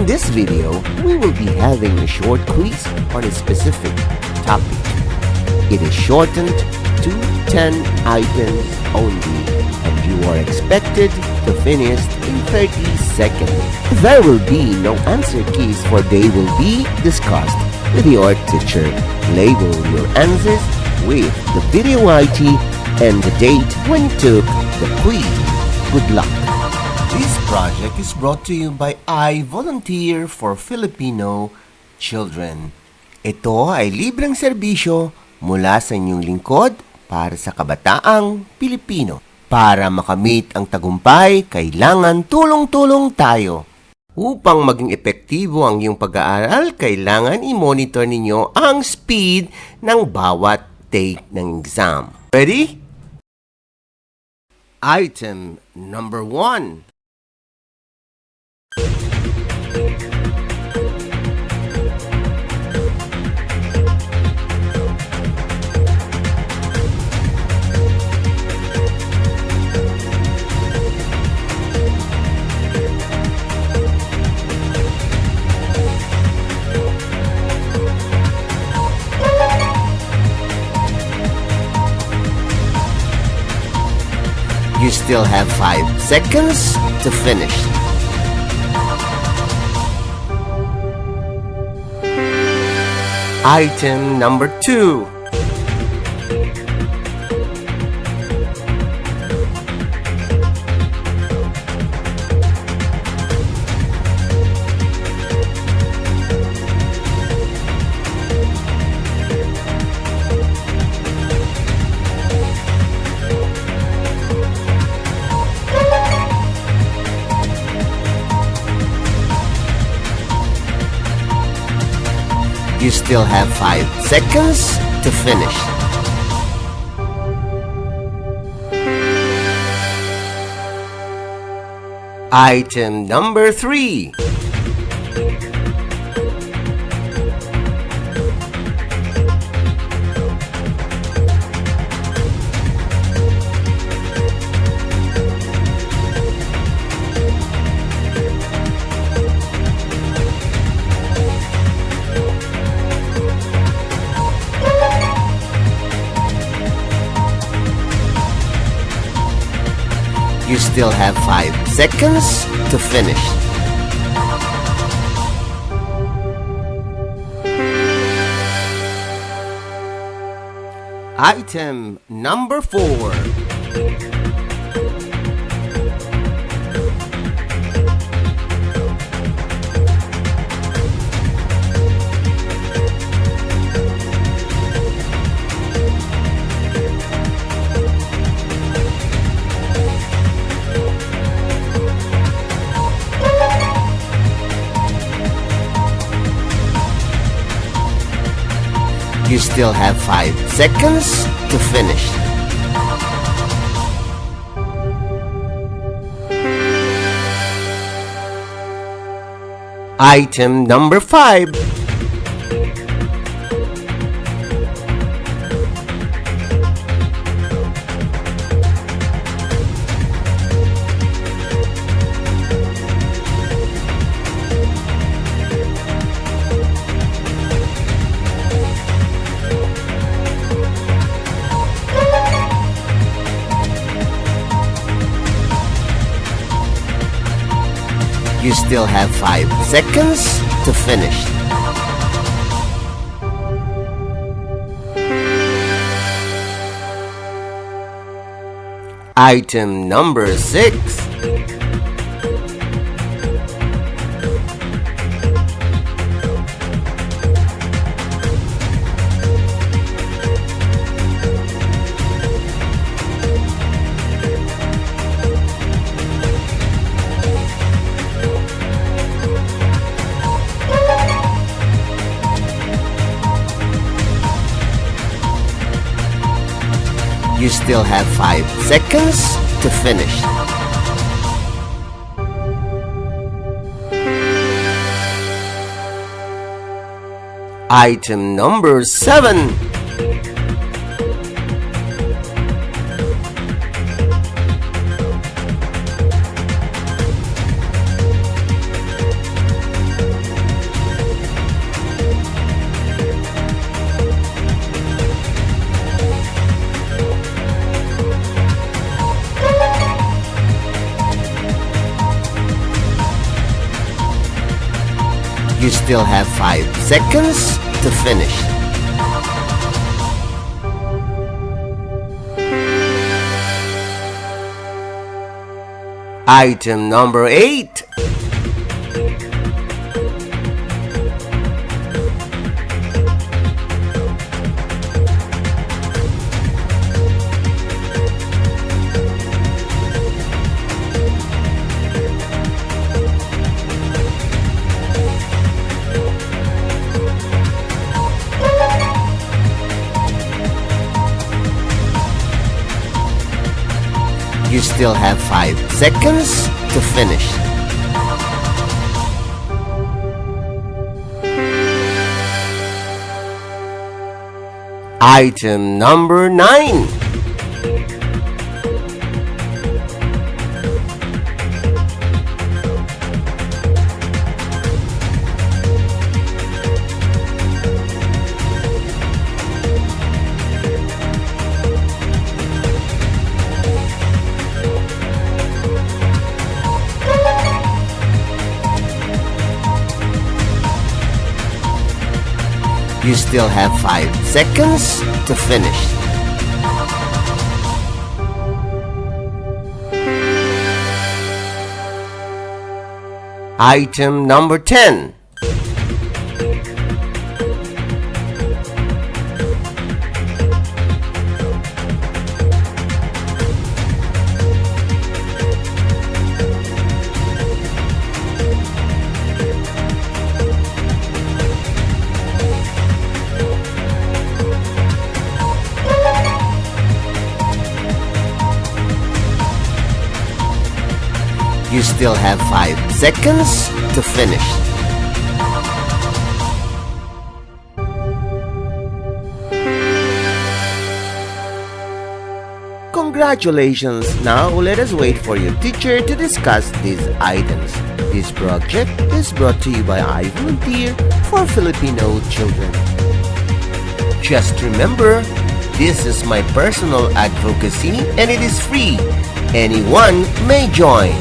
In this video, we will be having a short quiz on a specific topic. It is shortened to 10 items only, and you are expected to finish in 30 seconds. There will be no answer keys, for they will be discussed with your teacher. Label your answers with the video ID and the date when you took the quiz. Good luck! This project is brought to you by I Volunteer for Filipino Children. Ito ay libreng serbisyo mula sa inyong lingkod para sa kabataang Pilipino. Para makamit ang tagumpay, kailangan tulong-tulong tayo. Upang maging epektibo ang iyong pag-aaral, kailangan i-monitor ninyo ang speed ng bawat take ng exam. Ready? Item number 1. You still have 5 seconds to finish. Item number 2. You still have 5 seconds to finish. Item number 3. You still have 5 seconds to finish. Item number 4. You still have 5 seconds to finish. Item number 5. You still have 5 seconds to finish. Item number 6. You still have 5 seconds to finish. Item number 7. You still have 5 seconds to finish. Item number 8. You still have 5 seconds to finish. Item number 9. You still have 5 seconds to finish. Item number 10. You still have 5 seconds to finish. Congratulations! Now let us wait for your teacher to discuss these items. This project is brought to you by I Volunteer for Filipino Children. Just remember, this is my personal advocacy and it is free. Anyone may join.